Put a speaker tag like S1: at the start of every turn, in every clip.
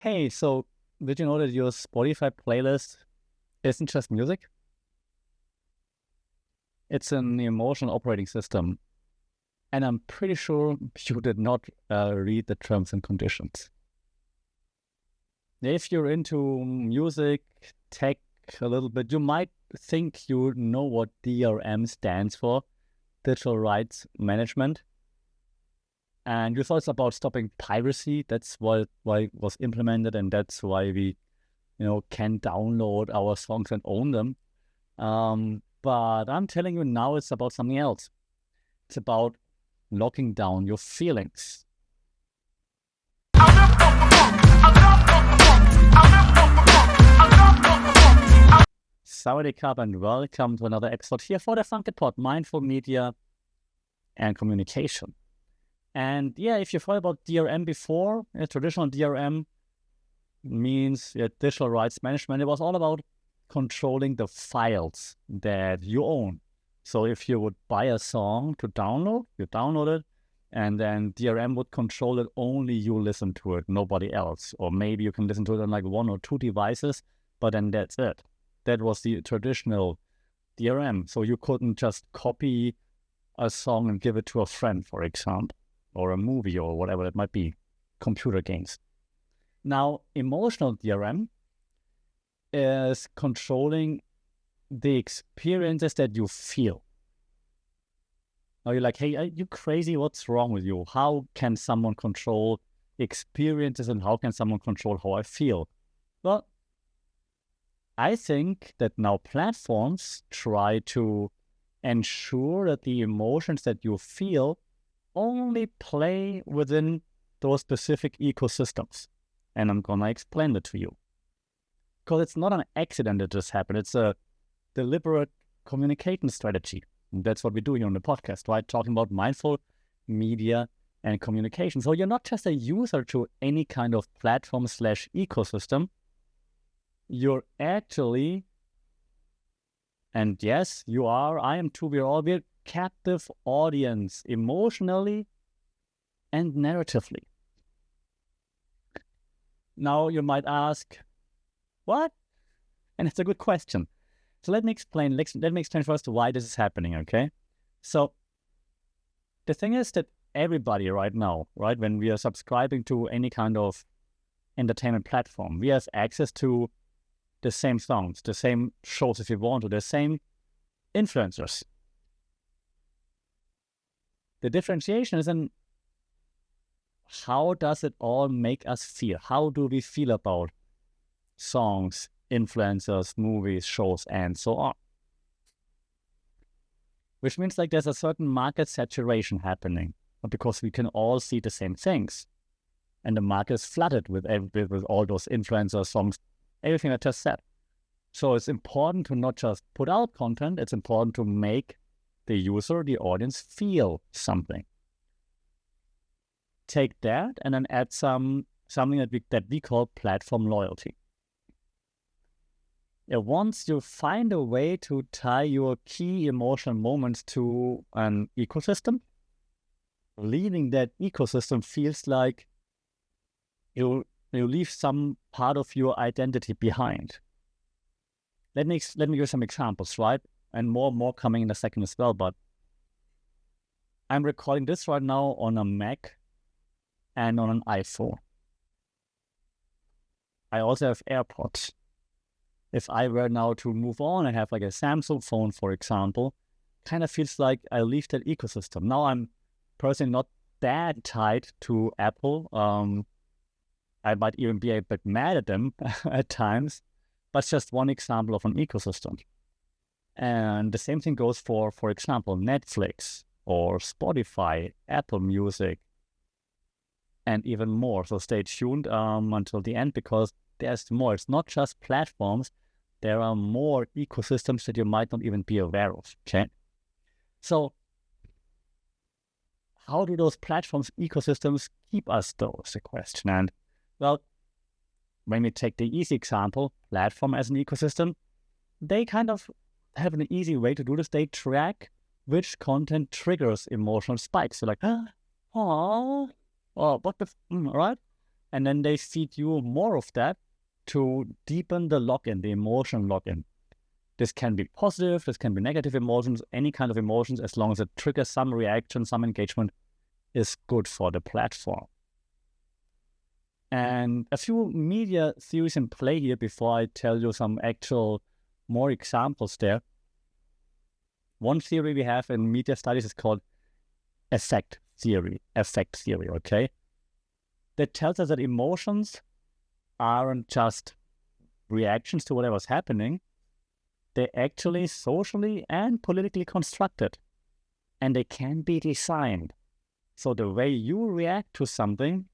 S1: Hey, so did you know that your Spotify playlist isn't just music? It's an emotional operating system. And I'm pretty sure you did not read the terms and conditions. If you're into music, tech a little bit, you might think you know what DRM stands for, digital rights management. And you thought it's about stopping piracy. That's why it was implemented, and that's why we, can download our songs and own them. But I'm telling you now, it's about something else. It's about locking down your feelings. Sawadee Krap and welcome to another episode here for the Funky Pod, Mindful Media and Communication. And yeah, if you've heard about DRM before, traditional DRM means digital rights management. It was all about controlling the files that you own. So if you would buy a song to download, you download it, and then DRM would control it. Only you listen to it, nobody else. Or maybe you can listen to it on like one or two devices, but then that's it. That was the traditional DRM. So you couldn't just copy a song and give it to a friend, for example, or a movie or whatever it might be, computer games. Now, emotional DRM is controlling the experiences that you feel. Now you're like, hey, are you crazy? What's wrong with you? How can someone control experiences and how can someone control how I feel? Well, I think that now platforms try to ensure that the emotions that you feel only play within those specific ecosystems. And I'm going to explain that to you. Because it's not an accident that just happened. It's a deliberate communication strategy. And that's what we do here on the podcast, right? Talking about mindful media and communication. So you're not just a user to any kind of platform / ecosystem. You're actually, and yes, you are, I am too, we're captive audience emotionally and narratively. Now you might ask, what? And it's a good question. So let me explain first why this is happening, okay? So the thing is that everybody right now, right, when we are subscribing to any kind of entertainment platform, we have access to the same songs, the same shows if you want to, the same influencers. The differentiation is in how does it all make us feel? How do we feel about songs, influencers, movies, shows, and so on? Which means like there's a certain market saturation happening because we can all see the same things. And the market is flooded with all those influencers, songs, everything I just said. So it's important to not just put out content, it's important to make the user, the audience, feel something. Take that and then add something that we call platform loyalty. Once you find a way to tie your key emotional moments to an ecosystem, leaving that ecosystem feels like you leave some part of your identity behind. Let me give some examples, right? And more coming in a second as well, but I'm recording this right now on a Mac and on an iPhone. I also have AirPods. If I were now to move on and have like a Samsung phone, for example, kind of feels like I leave that ecosystem. Now I'm personally not that tied to Apple. I might even be a bit mad at them at times, but it's just one example of an ecosystem. And the same thing goes for example, Netflix or Spotify, Apple Music, and even more. So stay tuned until the end because there's more. It's not just platforms. There are more ecosystems that you might not even be aware of, okay? So how do those platforms, ecosystems keep us though is the question. And well, when we take the easy example, platform as an ecosystem, they kind of have an easy way to do this. They track which content triggers emotional spikes. So like, oh, what the, right? And then they feed you more of that to deepen the lock-in, the emotional lock-in. This can be positive, this can be negative emotions, any kind of emotions, as long as it triggers some reaction, some engagement, is good for the platform. And a few media theories in play here before I tell you some actual more examples there. One theory we have in media studies is called affect theory, okay? That tells us that emotions aren't just reactions to whatever's happening. They're actually socially and politically constructed, and they can be designed. So the way you react to something,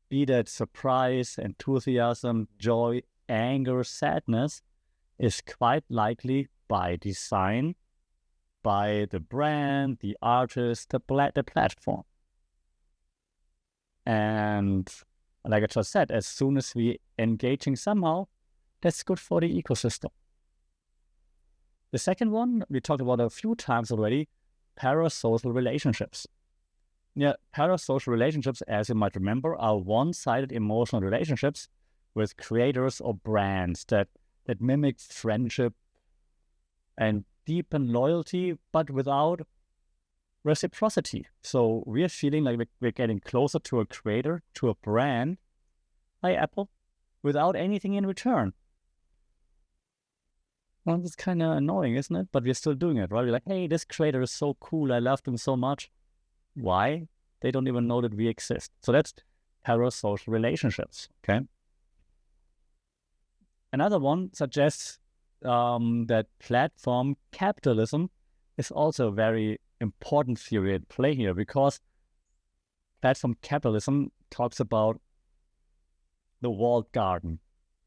S1: be that surprise, enthusiasm, joy, anger, sadness, is quite likely by design, by the brand, the artist, the platform. And like I just said, as soon as we engaging somehow, that's good for the ecosystem. The second one, we talked about a few times already, parasocial relationships. Yeah, parasocial relationships, as you might remember, are one-sided emotional relationships with creators or brands that mimic friendship and deepen loyalty, but without reciprocity. So we're feeling like we're getting closer to a creator, to a brand, like Apple, without anything in return. Well, it's kind of annoying, isn't it? But we're still doing it, right? We're like, hey, this creator is so cool. I love them so much. Why? They don't even know that we exist. So that's parasocial relationships, okay? Another one suggests that platform capitalism is also a very important theory at play here, because platform capitalism talks about the walled garden,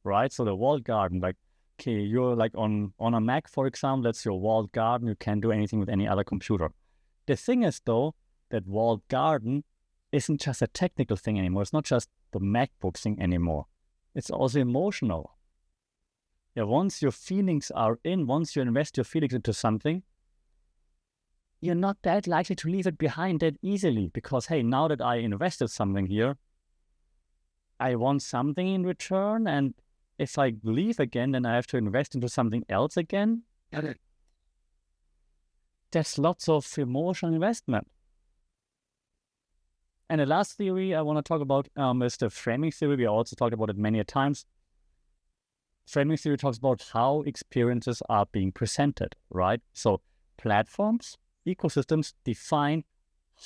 S1: right? So the walled garden, like, okay, you're like on a Mac, for example, that's your walled garden. You can't do anything with any other computer. The thing is, though, that walled garden isn't just a technical thing anymore. It's not just the MacBook thing anymore. It's also emotional. Yeah, once your feelings are in, once you invest your feelings into something, you're not that likely to leave it behind that easily, because, hey, now that I invested something here, I want something in return, and if I leave again, then I have to invest into something else again. There's lots of emotional investment. And the last theory I want to talk about is the framing theory. We also talked about it many times. Framing theory talks about how experiences are being presented, right? So platforms, ecosystems define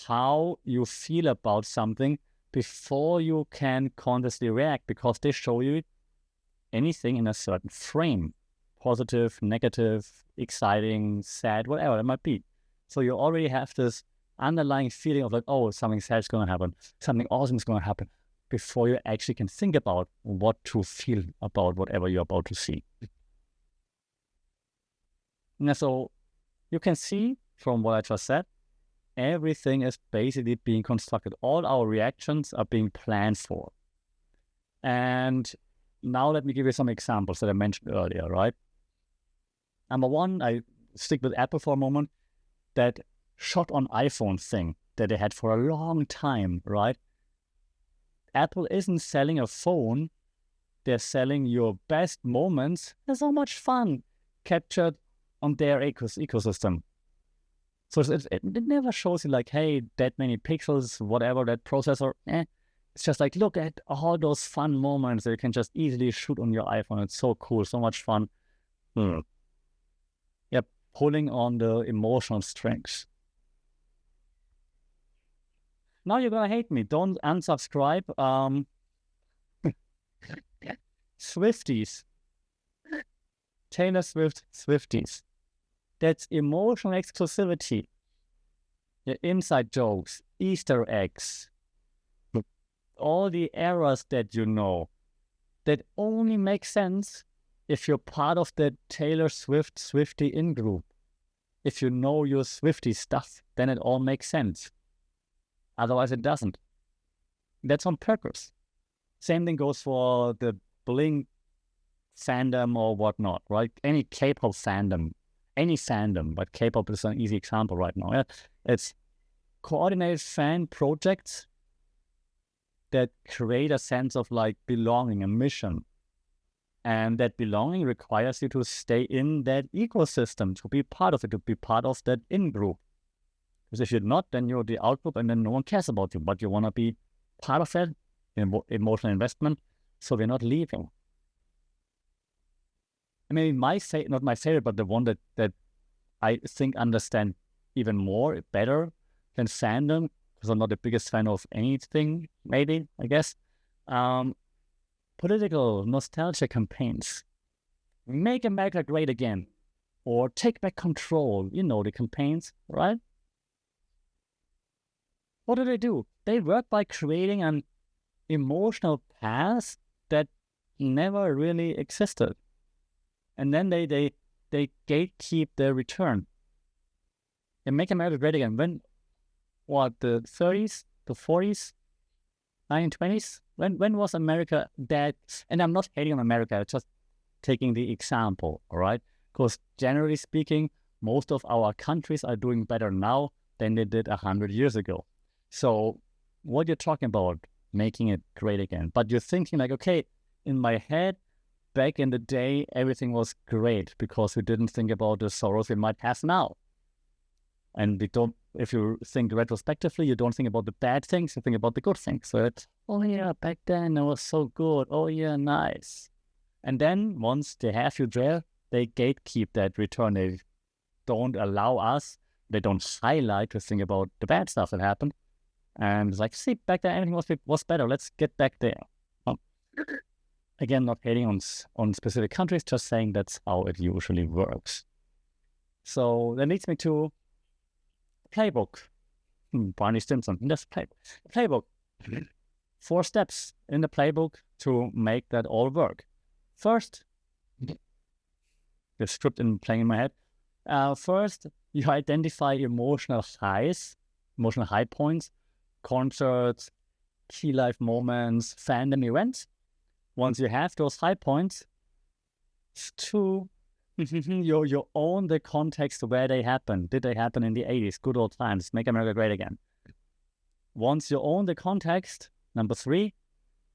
S1: how you feel about something before you can consciously react, because they show you anything in a certain frame, positive, negative, exciting, sad, whatever it might be. So you already have this underlying feeling of like, oh, something sad is going to happen, something awesome is going to happen, before you actually can think about what to feel about whatever you're about to see. And so you can see from what I just said, everything is basically being constructed. All our reactions are being planned for. And now let me give you some examples that I mentioned earlier, right? Number one, I stick with Apple for a moment. That shot on iPhone thing that they had for a long time, right? Apple isn't selling a phone. They're selling your best moments. They're so much fun captured on their ecosystem. So it never shows you like, hey, that many pixels, whatever, that processor. It's just like, look at all those fun moments that you can just easily shoot on your iPhone. It's so cool, so much fun. Yeah, pulling on the emotional strings. Now you're going to hate me. Don't unsubscribe. Swifties. Taylor Swift Swifties. That's emotional exclusivity. The inside jokes, Easter eggs, all the errors that you know, that only make sense if you're part of the Taylor Swift Swiftie in-group. If you know your Swiftie stuff, then it all makes sense. Otherwise, it doesn't. That's on purpose. Same thing goes for the Blink fandom or whatnot, right? Any K-pop fandom, any fandom, but K-pop is an easy example right now. Yeah? It's coordinated fan projects that create a sense of like belonging, a mission. And that belonging requires you to stay in that ecosystem, to be part of it, to be part of that in-group. Because if you're not, then you're the out-group and then no one cares about you, but you want to be part of that emotional investment, so we're not leaving. And maybe not my favorite, but the one that I think understand even more, better than fandom, because I'm not the biggest fan of anything, maybe, I guess. Political nostalgia campaigns. Make America great again. Or take back control. You know the campaigns, right? What do? They work by creating an emotional past that never really existed. And then they gatekeep their return. And Make America Great Again. When, the 30s, the 40s, 1920s? When was America that? And I'm not hating on America, just taking the example, all right? Because generally speaking, most of our countries are doing better now than they did 100 years ago. So what you're talking about, making it great again. But you're thinking like, okay, in my head, back in the day, everything was great because we didn't think about the sorrows we might have now. And if you think retrospectively, you don't think about the bad things, you think about the good things. So it's, oh yeah, back then it was so good. Oh yeah, nice. And then once they have you there, they gatekeep that return. They don't allow us, they don't highlight to think about the bad stuff that happened. And it's like, see, back then everything was better. Let's get back there. Again, not hating on specific countries, just saying that's how it usually works. So that leads me to playbook. Barney Stinson, that's playbook. 4 steps in the playbook to make that all work. First, the script playing in my head. First, you identify emotional high points, concerts, key life moments, fandom events. Once you have those high points, 2, you own the context where they happened. Did they happen in the 80s? Good old times. Make America great again. Once you own the context, number 3,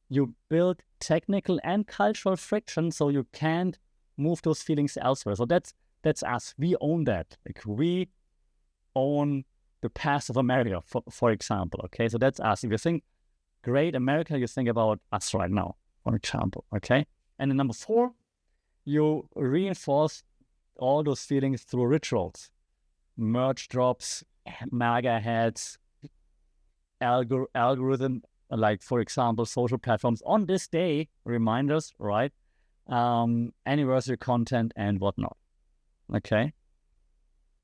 S1: you build technical and cultural friction so you can't move those feelings elsewhere. So that's us. We own that. Like, we own the past of America, for example. Okay, so that's us. If you think great America, you think about us right now, for example. Okay, and then number 4, you reinforce all those feelings through rituals, merch drops, MAGA heads, algorithm, like, for example, social platforms on this day, reminders, right? Anniversary content and whatnot. Okay,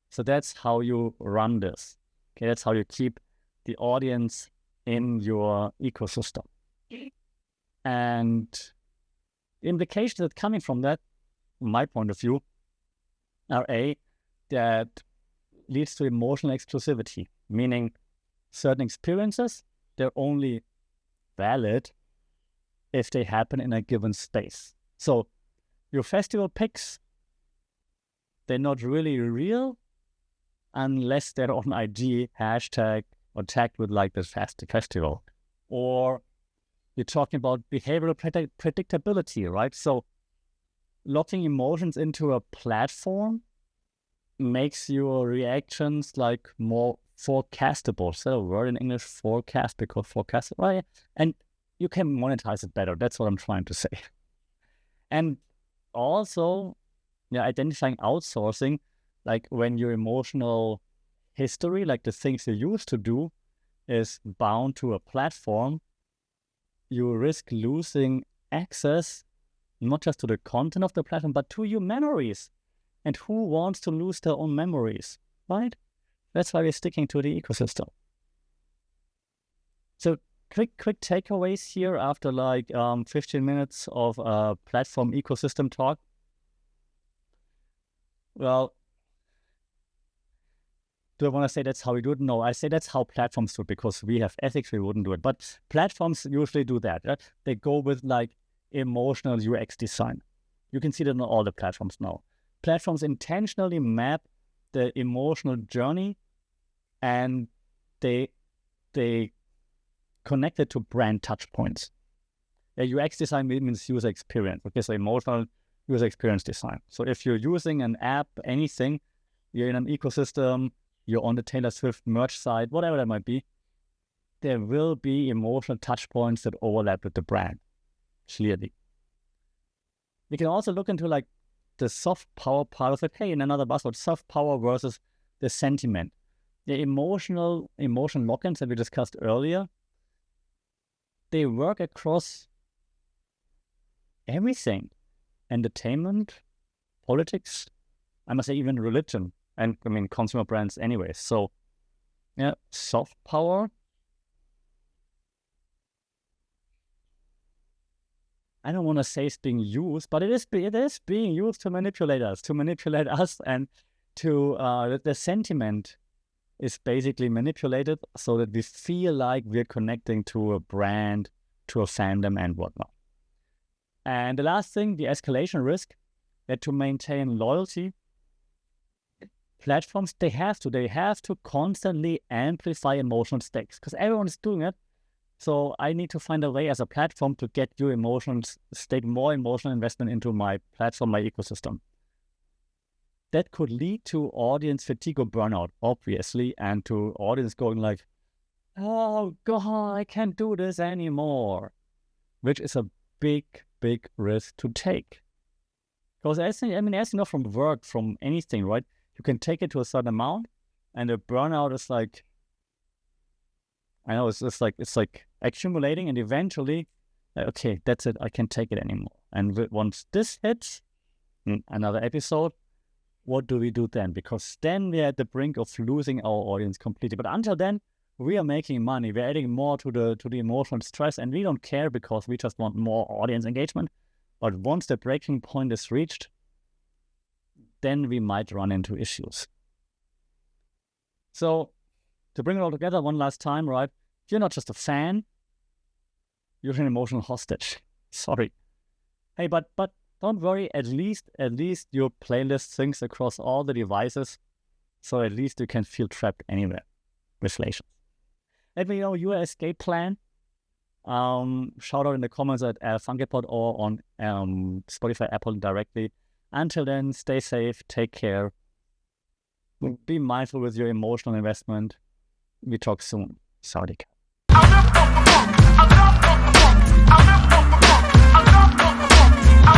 S1: so that's how you run this. Okay, that's how you keep the audience in your ecosystem. And the implications that coming from that, from my point of view, are that leads to emotional exclusivity, meaning certain experiences, they're only valid if they happen in a given space. So your festival picks, they're not really real unless they're on IG, hashtag, or tagged with like this festival. Or you're talking about behavioral predictability, right? So locking emotions into a platform makes your reactions like more forecastable. So a word in English, forecast, because forecast, right? And you can monetize it better. That's what I'm trying to say. And also, identifying outsourcing, like when your emotional history, like the things you used to do, is bound to a platform, you risk losing access not just to the content of the platform, but to your memories. And who wants to lose their own memories, right? That's why we're sticking to the ecosystem. So quick takeaways here after like 15 minutes of platform ecosystem talk. Well, do I want to say that's how we do it? No, I say that's how platforms do it, because we have ethics, we wouldn't do it. But platforms usually do that. Right? They go with like emotional UX design. You can see that on all the platforms now. Platforms intentionally map the emotional journey, and they connected to brand touch points. UX design means user experience. Okay, so emotional user experience design. So if you're using an app, anything, you're in an ecosystem, you're on the Taylor Swift merch site, whatever that might be, there will be emotional touch points that overlap with the brand, clearly. We can also look into like the soft power part of it. Hey, in another buzzword, soft power versus the sentiment. The emotion lock-ins that we discussed earlier, they work across everything. Entertainment, politics, I must say even religion, and I mean consumer brands anyway. So yeah, soft power. I don't want to say it's being used, but it is being used to manipulate us, and to the sentiment is basically manipulated so that we feel like we're connecting to a brand, to a fandom and whatnot. And the last thing, the escalation risk, that to maintain loyalty, platforms, they have to constantly amplify emotional stakes because everyone is doing it. So I need to find a way as a platform to get your emotions, stake more emotional investment into my platform, my ecosystem. That could lead to audience fatigue or burnout, obviously, and to audience going like, oh God, I can't do this anymore, which is a big risk to take. Because as you know from work, from anything, right? You can take it to a certain amount, and the burnout is like, I know it's like accumulating, and eventually, okay, that's it. I can't take it anymore. And once this hits, another episode, what do we do then? Because then we're at the brink of losing our audience completely. But until then, we are making money. We're adding more to the emotional stress, and we don't care because we just want more audience engagement. But once the breaking point is reached, then we might run into issues. So to bring it all together one last time, right? You're not just a fan, you're an emotional hostage. Sorry. Hey, but don't worry, at least your playlist syncs across all the devices, so at least you can feel trapped anywhere with relations. Let me know your escape plan. Shout out in the comments at FunkyPod or on Spotify, Apple directly. Until then, stay safe, take care. Be mindful with your emotional investment. We talk soon. Saudi.